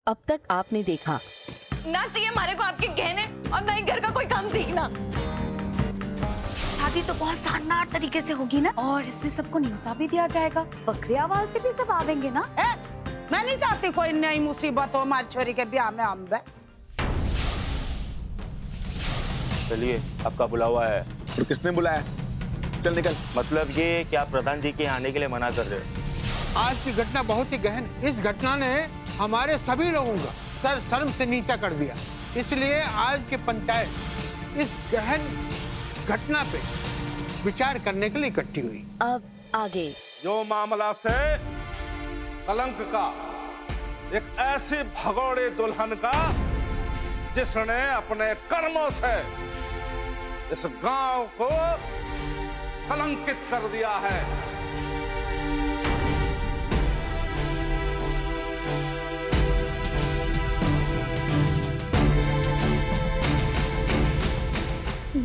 अब तक आपने देखा। ना चाहिए हमारे को आपके गहने और ना ही घर का कोई काम सीखना। शादी तो बहुत शानदार तरीके से होगी ना, और इसमें सबको न्योता भी दिया जाएगा। बकरियावाल से भी सब आवेंगे ना। मैं नहीं चाहती कोई नई मुसीबत हो हमारी छोरी के ब्याह में। हम चलिए, आपका बुलावा है। और किसने बुलाया? चल निकल। मतलब ये कि आप प्रधान जी के आने के लिए मना कर रहे हो? आज की घटना बहुत ही गहन। इस घटना ने हमारे सभी लोगों का सर शर्म से नीचा कर दिया। इसलिए आज की पंचायत इस गहन घटना पे विचार करने के लिए इकट्ठी हुई। अब आगे जो मामला से कलंक का, एक ऐसी भगोड़े दुल्हन का जिसने अपने कर्मों से इस गांव को कलंकित कर दिया है।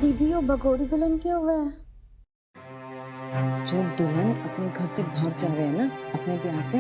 दीदी वो भगोड़ी दुल्हन क्यों हुआ है? जो दुल्हन अपने घर से भाग जा रहे हैं ना अपने ब्याह से,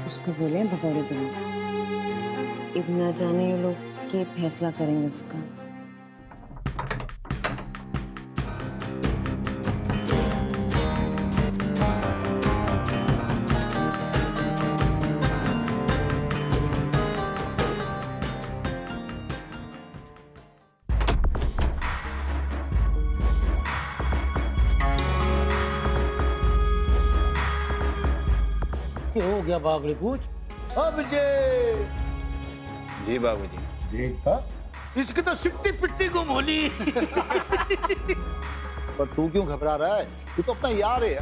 उसको बोले भगोड़ी दुल्हन। अब न जाने ये लोग क्या फैसला करेंगे उसका। हो गया बाबली पूछ। अब जी बाबूजी। देखा, इसकी तो सिट्टी पिट्टी गुम होली। पर तू क्यों घबरा रहा है? तू तो अपना यार है।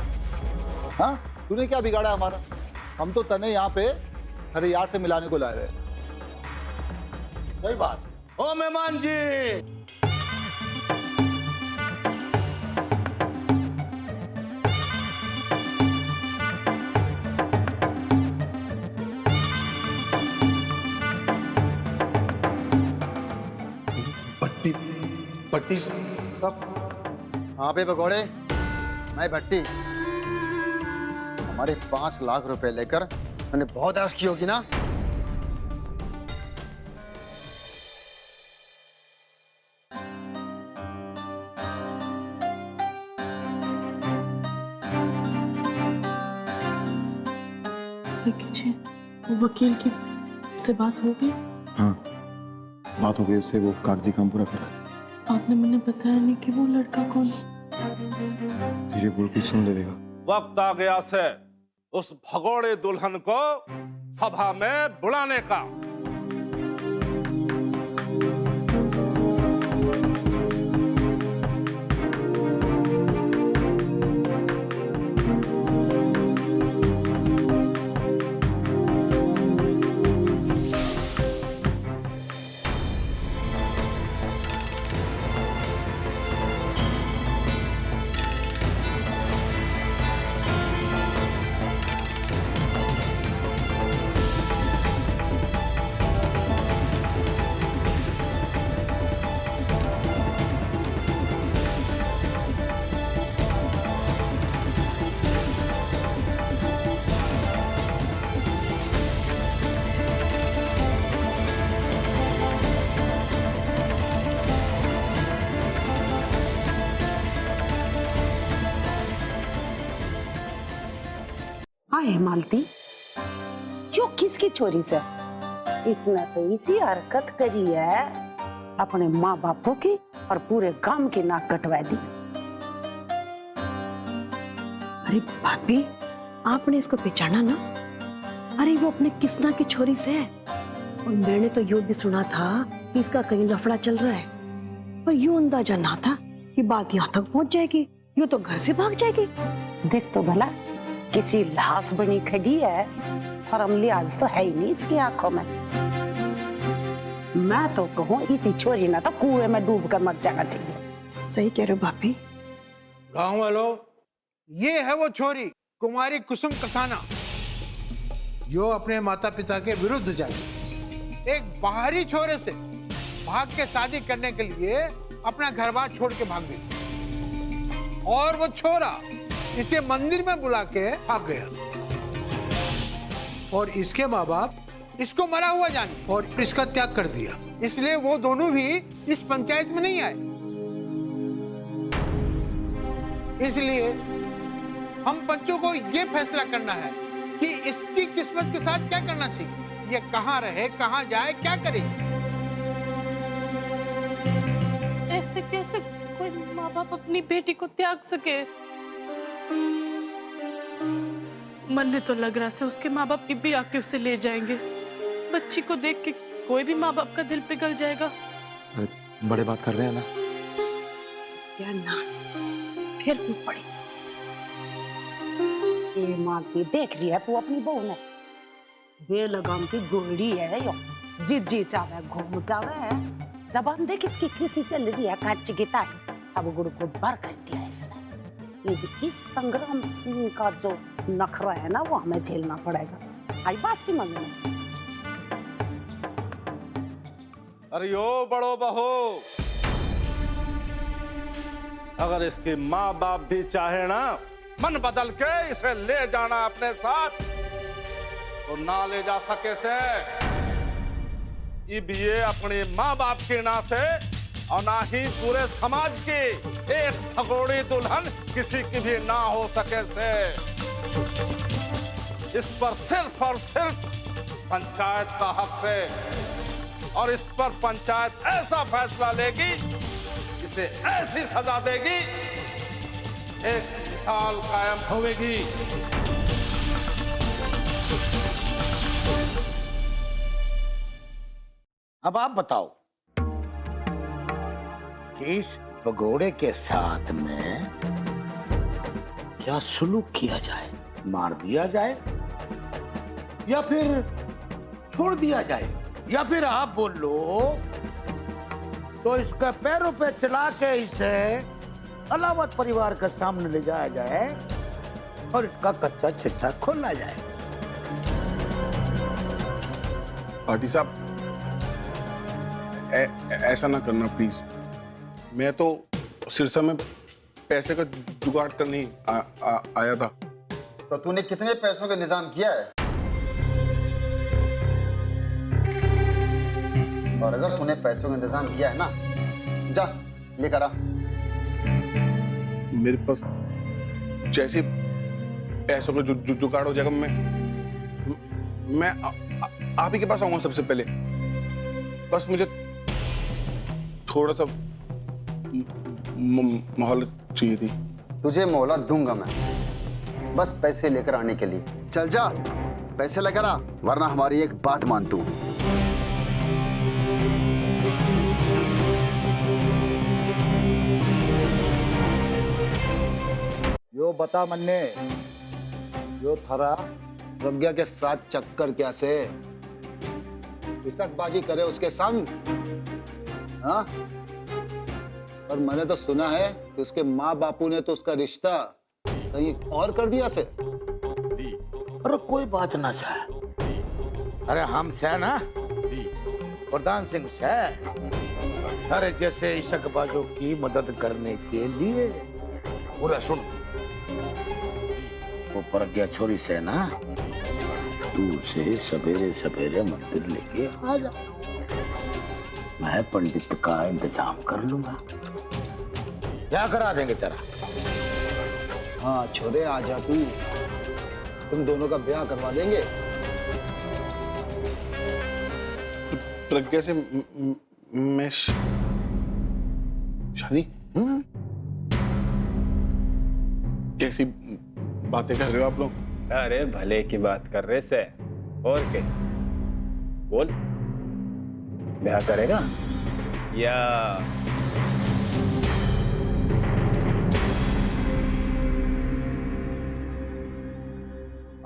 हाँ, तूने क्या बिगाड़ा हमारा? हम तो तने यहाँ पे अरे यार से मिलाने को लाए हुए। सही बात। ओ मेहमान जी, पट्टी कब? हाँ बे भगोड़े, मैं भट्टी। हमारे 5 लाख रुपए लेकर मैंने बहुत ऐश की होगी ना। वकील की से बात हो गई? हाँ, बात हो गई उससे। वो कागजी काम पूरा करा। आपने मुझे बताया नहीं कि वो लड़का कौन? धीरे बोल के सुन लेगा। वक्त आ गया से उस भगोड़े दुल्हन को सभा में बुलाने का। हाय मालती, यो किसकी छोरी से? इसने तो इसी हरकत करी है, अपने माँ बापों की और पूरे गांव की नाक कटवा दी। अरे भाभी, आपने इसको पहचाना ना? अरे वो अपने किसना की छोरी से है। और मैंने तो यूं भी सुना था कि इसका कहीं लफड़ा चल रहा है, पर यूं अंदाजा ना था कि बात यहाँ तक पहुंच जाएगी। यूं तो घर से भाग जाएगी। देख तो भला, किसी लाश बनी खड़ी है, शर्म लिहाज तो है ही नहीं इसकी आंखों में। मैं तो कहूँ इसी छोरी ना तो कुएं में डूब कर मर जाना चाहिए। सही कह रहे हो भाभी। गांव वालों, ये है वो छोरी कुमारी कुसुम कसाना, जो अपने माता पिता के विरुद्ध जाए। एक बाहरी छोरे से भाग के शादी करने के लिए अपना घर बार छोड़ के भाग गई, और वो छोरा इसे मंदिर में बुला के भाग गया। और इसके माँ बाप इसको मरा हुआ जाने और इसका त्याग कर दिया, इसलिए वो दोनों भी इस पंचायत में नहीं आए। इसलिए हम पंचों को ये फैसला करना है कि इसकी किस्मत के साथ क्या करना चाहिए, ये कहाँ रहे, कहाँ जाए, क्या करे। ऐसे कैसे कोई माँ बाप अपनी बेटी को त्याग सके? मन ने तो लग रहा है उसके माँ बाप भी आके उसे ले जाएंगे। बच्ची को देख के कोई भी माँ बाप का दिल पिघल जाएगा। बड़े बात कर रहे हैं ना। सत्यानाश, फिर भी पड़ी। ये मांगती देख रही है तू अपनी बहू ने, बेलगाम की गोड़ी है यो, जी चावे घूम जावे है। जबान देख इसकी किसी चल रही है, काची की ताई सब गुड़ को भर कर दिया इसने। ये संग्राम सिंह का जो नखरा है ना वो हमें झेलना पड़ेगा। आई बात समझ में? अरे यो बड़ो बहू, अगर इसके माँ बाप भी चाहे ना मन बदल के इसे ले जाना अपने साथ, तो ना ले जा सके से ये अपने माँ बाप के ना से और ना ही पूरे समाज की एक भगोड़ी दुल्हन किसी की भी ना हो सके से। इस पर सिर्फ और सिर्फ पंचायत का हक से, और इस पर पंचायत ऐसा फैसला लेगी, इसे ऐसी सजा देगी, एक मिसाल कायम होगी। अब आप बताओ कि इस भगोड़े के साथ में क्या सुलूक किया जाए? मार दिया जाए या फिर छोड़ दिया जाए, या फिर आप बोल लो तो इसके पैरों पे चला के इसे अलावत परिवार के सामने ले जाया जाए और इसका कच्चा चिट्ठा खोला जाए। पार्टी साहब, ऐसा ना करना प्लीज। मैं तो सिरसा में पैसे का जुगाड़ करने आया था। तो तूने कितने पैसों का इंतजाम किया है? और अगर तूने पैसों का इंतजाम किया है ना, जा लेकर आ। मेरे पास जैसे पैसों का जुगाड़ हो जाएगा, मैं आप ही के पास आऊंगा सबसे पहले। बस मुझे थोड़ा सा मोहलत चाहिए थी। तुझे मोहलत दूंगा मैं, बस पैसे लेकर आने के लिए। चल जा, पैसे लेकर आ, वरना हमारी एक बात मान तू। यो बता मन्ने, यो थारा प्रज्ञा के साथ चक्कर क्या से? इसकबाजी करे उसके संग, हाँ? और मैंने तो सुना है कि उसके माँ बापू ने तो उसका रिश्ता कहीं और कर दिया से। अरे कोई बात ना से, अरे हम से ना प्रधान सिंह से, अरे जैसे इशकबाजों की मदद करने के लिए। पूरा सुन, वो प्रज्ञा छोरी से ना तू उसे सवेरे सवेरे मंदिर लेके आ जा, मैं पंडित का इंतजाम कर लूंगा। क्या करा देंगे तेरा? हाँ छोरे आ जा तू, तुम दोनों का ब्याह करवा देंगे। प्रज्ञा से मैं शादी? कैसी बातें कर रहे हो आप लोग? अरे भले की बात कर रहे से, और क्या? बोल, ब्याह करेगा या?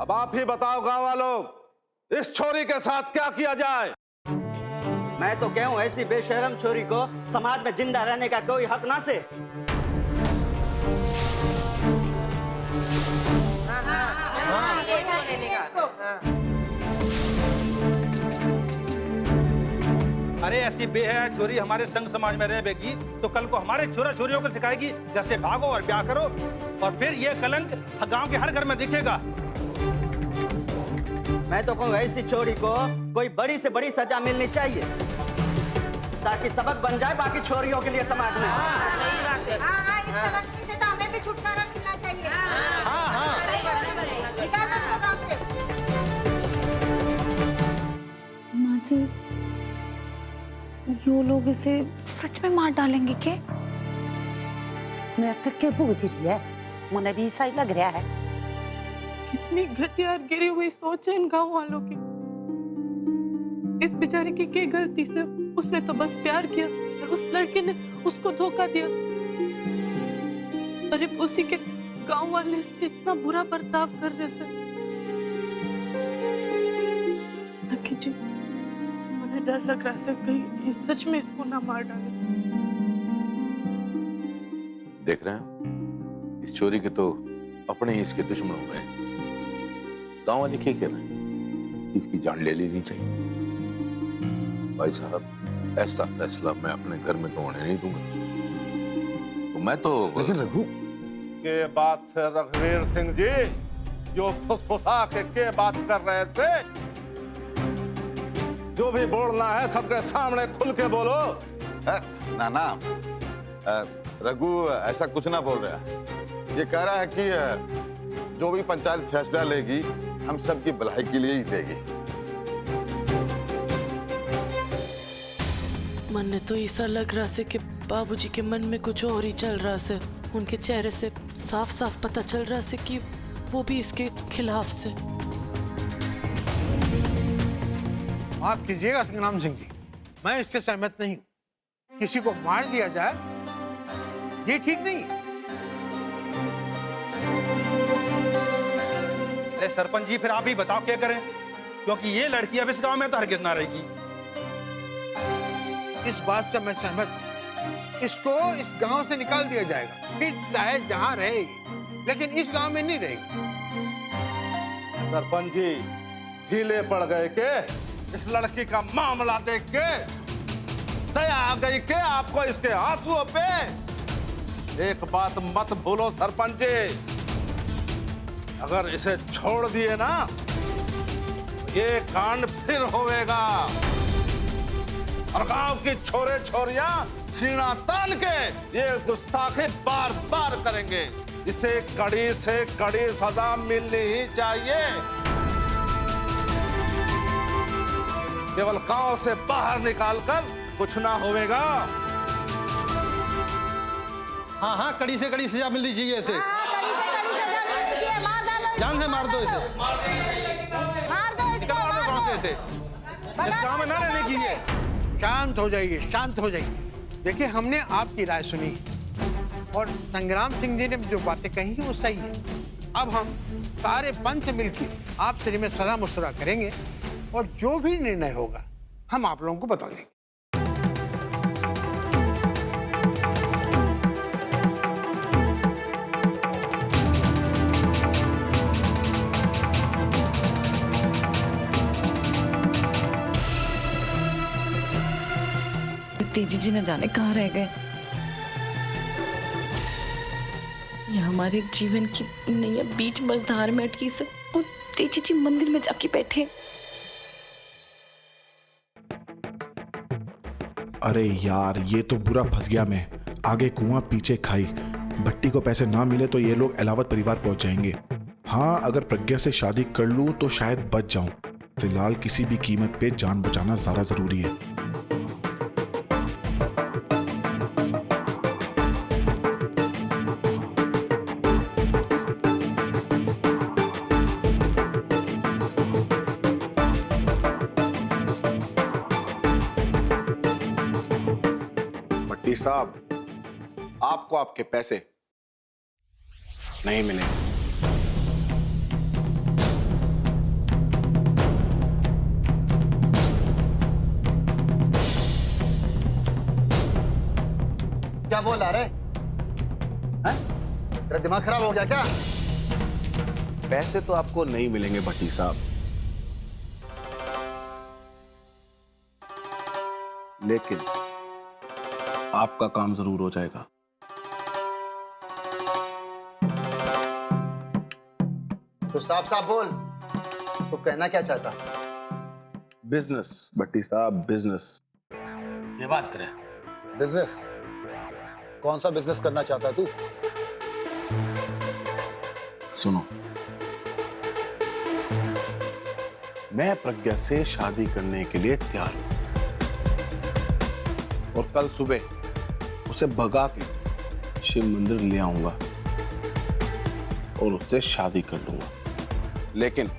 अब आप ही बताओ गांव वालों, इस छोरी के साथ क्या किया जाए? मैं तो कहूं ऐसी बेशरम छोरी को समाज में जिंदा रहने का कोई हक ना से। अरे ऐसी बेहया छोरी हमारे संग समाज में रहेगी तो कल को हमारे छोरा छोरियों को सिखाएगी जैसे भागो और ब्याह करो, और फिर ये कलंक गांव के हर घर में दिखेगा। मैं तो कहूँ ऐसी छोरी को कोई बड़ी से बड़ी सजा मिलनी चाहिए ताकि सबक बन जाए बाकी छोरियों के लिए समाज में। सही बात है। इस कलंक से तो हमें भी छुटकारा मिलना चाहिए। सही बात है। निकालो इसको गाँव से। माँ जी, यो लोग इसे सच में मार डालेंगे क्या? मैं तक के बूझ रही है, मुझे भी ऐसा ही लग रहा है। कितनी घटिया और गिरी हुई सोच है इन गांव वालों की। इस बेचारे की क्या गलती से? उसने तो बस प्यार किया और उस लड़के ने उसको धोखा दिया। अरे उसी के गांव वाले इससे इतना बुरा बर्ताव कर रहे से। रखी जी, मुझे डर लग रहा है कहीं ये सच में इसको ना मार डाले। देख रहे हैं, इस चोरी के तो अपने ही इसके दुश्मन हो गए। गांव वाले क्या कह रहे हैं? इसकी जान ले लेनी चाहिए। भाई साहब, ऐसा फैसला मैं अपने घर में तो होने नहीं दूंगा। तो मैं तो लेकिन रघु के बात से रघुवीर सिंह जी जो फुसफुसा के बात कर रहे थे, जो भी बोलना है सबके सामने खुल के बोलो। ना रघु ऐसा कुछ ना बोल रहा है। ये कह रहा है कि जो भी पंचायत फैसला लेगी हम सबकी भलाई के लिए ही लेगी। मन ने तो ऐसा लग रहा से कि बाबूजी के मन में कुछ और ही चल रहा से। उनके चेहरे से साफ साफ पता चल रहा से कि वो भी इसके खिलाफ से। माफ कीजिएगा संग्राम सिंह जी, मैं इससे सहमत नहीं हूं। किसी को मार दिया जाए ये ठीक नहीं। अरे सरपंच जी, फिर आप ही बताओ क्या करें, क्योंकि ये लड़की अब इस गांव में तो हरगिज ना रहेगी। इस बात से मैं सहमत हूं। इसको इस गांव से निकाल दिया जाएगा, फिर चाहे जहां रहेगी, लेकिन इस गांव में नहीं रहेगी। सरपंच जी ढीले पड़ गए के इस लड़की का मामला देख के दया आ गई के आपको इसके आंसुओं पे। एक बात मत भूलो सरपंच जी, अगर इसे छोड़ दिए ना ये कांड फिर होएगा और गांव की छोरे छोरियां सीना तान के ये गुस्ताखी बार बार करेंगे। इसे कड़ी से कड़ी सजा मिलनी ही चाहिए। केवल गांव से बाहर निकालकर कुछ ना होएगा। हाँ, कड़ी से कड़ी सजा मिलनी चाहिए इसे। जान से मार दो इसे। निकलवा दो गांव से इसे। इस गांव में ना रहने की है। शांत हो जाइए, शांत हो जाइए। देखिए, हमने आपकी राय सुनी और संग्राम सिंह जी ने जो बातें कही वो सही है। अब हम सारे पंच मिलकर आपसे में सलाह मशवरा करेंगे और जो भी निर्णय होगा हम आप लोगों को बता देंगे। तेजी जी न जाने कहाँ रह गए। ये हमारे जीवन की नैया बीच मझधार में अटकी से और तेजी जी मंदिर में जाके बैठे। अरे यार, ये तो बुरा फंस गया मैं। आगे कुआं पीछे खाई। भट्टी को पैसे ना मिले तो ये लोग एलावत परिवार पहुंच जाएंगे। हाँ, अगर प्रज्ञा से शादी कर लूं तो शायद बच जाऊं। फिलहाल किसी भी कीमत पे जान बचाना ज्यादा जरूरी है। साहब, आपको आपके पैसे नहीं मिलेंगे। क्या बोल रहा रे? तेरा दिमाग खराब हो गया क्या? पैसे तो आपको नहीं मिलेंगे भट्टी साहब, लेकिन आपका काम जरूर हो जाएगा। तो साफ साफ बोल, तो कहना क्या चाहता? बिजनेस भट्टी साहब, बिजनेस। ये बात करें। बिजनेस? कौन सा बिजनेस करना चाहता है तू? सुनो, मैं प्रज्ञा से शादी करने के लिए तैयार हूं और कल सुबह उसे भगा के शिव मंदिर ले आऊंगा और उससे शादी कर लूंगा। लेकिन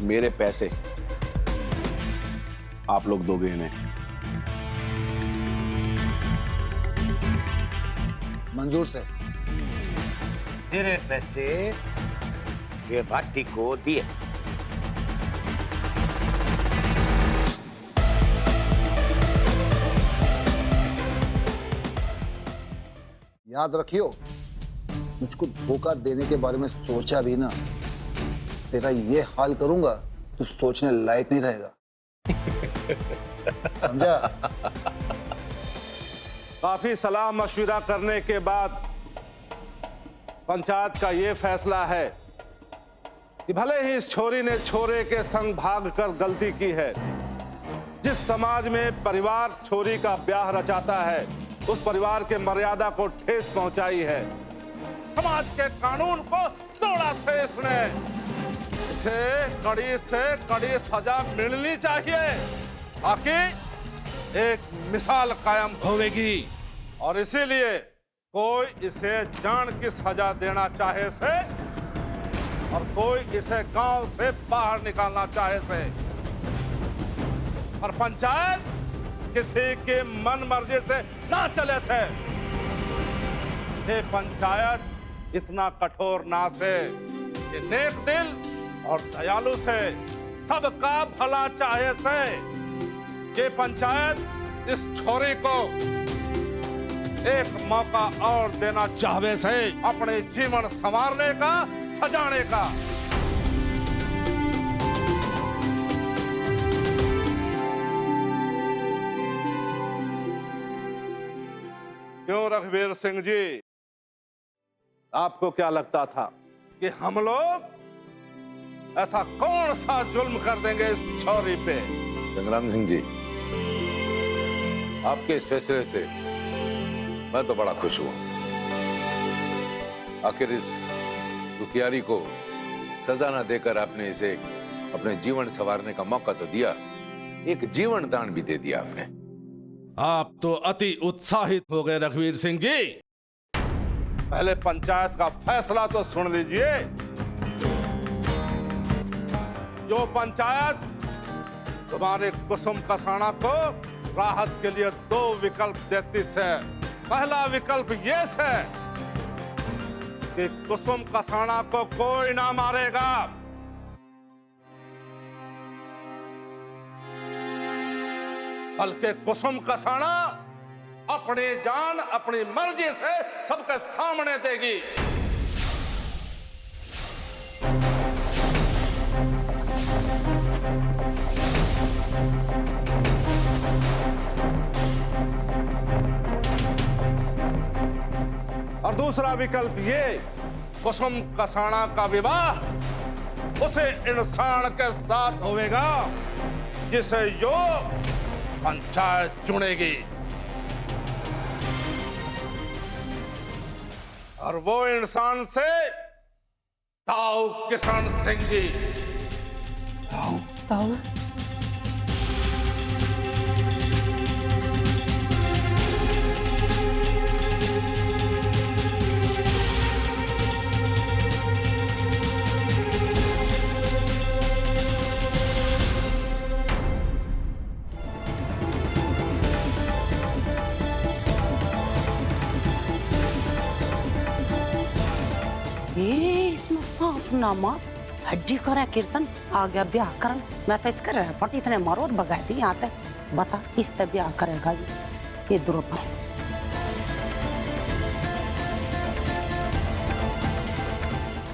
मेरे पैसे आप लोग दोगे इन्हें। मंजूर से तेरे पैसे ये भाटी को दिए। याद रखियो, मुझको धोखा देने के बारे में सोचा भी ना, तेरा ये हाल करूंगा तो सोचने लायक नहीं रहेगा। समझा? काफी सलाह मशविरा करने के बाद पंचायत का यह फैसला है कि भले ही इस छोरी ने छोरे के संग भागकर गलती की है, जिस समाज में परिवार छोरी का ब्याह रचाता है उस परिवार के मर्यादा को ठेस पहुंचाई है, समाज के कानून को तोड़ा से इसने, इसे कड़ी से कड़ी सजा मिलनी चाहिए ताकि एक मिसाल कायम होगी। और इसीलिए कोई इसे जान की सजा देना चाहे से और कोई इसे गांव से बाहर निकालना चाहे से, और पंचायत किसी के मन मर्जी से ना चले से। ये पंचायत इतना कठोर ना से, ये नेक दिल और दयालु से, सबका भला चाहे से, ये पंचायत इस छोरी को एक मौका और देना चाहवे से अपने जीवन संवारने का, सजाने का। क्यों रघुवीर सिंह जी, आपको क्या लगता था कि हम लोग ऐसा कौन सा जुल्म कर देंगे इस छोरी पे? संग्राम सिंह जी, आपके इस फैसले से मैं तो बड़ा खुश हुआ। आखिर इस दुखियारी को सजा न देकर आपने इसे अपने जीवन संवारने का मौका तो दिया, एक जीवन दान भी दे दिया आपने। आप तो अति उत्साहित हो गए रघुवीर सिंह जी। पहले पंचायत का फैसला तो सुन लीजिए। जो पंचायत तुम्हारे कुसुम कसाना को राहत के लिए 2 विकल्प देती है। पहला विकल्प ये है कि कुसुम कसाना को कोई ना मारेगा, बल्कि कुसुम कसाना अपनी जान अपनी मर्जी से सबके सामने देगी। और दूसरा विकल्प ये, कुसुम कसाना का विवाह उसे इंसान के साथ होगा जिसे यो पंचायत चुनेगी, और वो इंसान से ताऊ किशन सिंह जी। ताऊ इसमें सांस नमाज हड्डी करा कीर्तन आ गया ब्याह करन। मैं तो इसका पटी इतने मरोद बगाई थी यहाँ तक। बता इस तरह ब्याह करेगा ये दूर पर।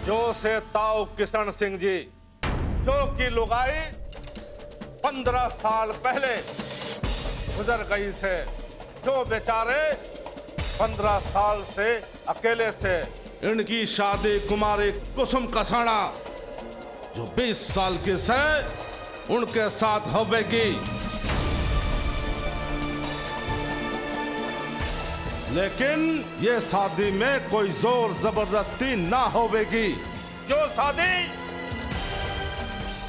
जो से ताऊ किशन सिंह जी, जो की लुगाई 15 साल पहले गुजर गई से, जो बेचारे 15 साल से अकेले से, इनकी शादी कुमारी कुसुम कसाना जो 20 साल की से उनके साथ होवेगी, लेकिन ये शादी में कोई जोर जबरदस्ती ना होवेगी। जो शादी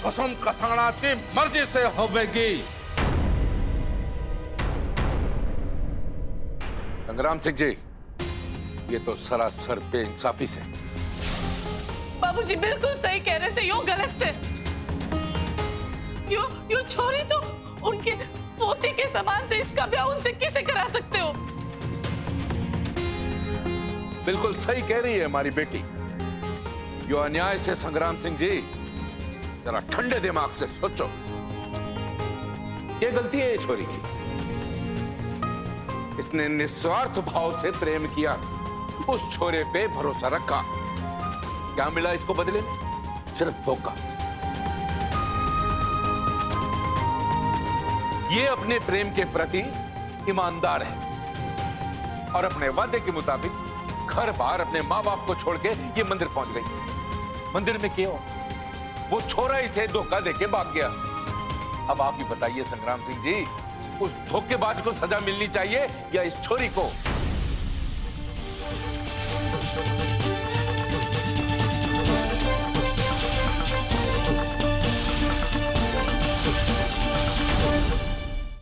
कुसुम कसाना की मर्जी से होवेगी। संग्राम सिंह जी, ये तो सरासर बेइंसाफी से। बाबूजी बिल्कुल सही कह रहे से, यो गलत से। यो छोरी तो उनके पोते के समान से, इसका ब्याह उनसे किसे करा सकते हो? बिल्कुल सही कह रही है हमारी बेटी। यो अन्याय से संग्राम सिंह जी, जरा ठंडे दिमाग से सोचो। ये गलती है ये छोरी की। इसने निस्वार्थ भाव से प्रेम किया, उस छोरे पे भरोसा रखा। क्या मिला इसको बदले में? सिर्फ धोखा। ये अपने प्रेम के प्रति ईमानदार है और अपने वादे के मुताबिक घर बार अपने माँ बाप को छोड़ के ये मंदिर पहुंच गई। मंदिर में क्या वो छोरा इसे धोखा देके भाग गया। अब आप ही बताइए संग्राम सिंह जी, उस धोखेबाज को सजा मिलनी चाहिए या इस छोरी को?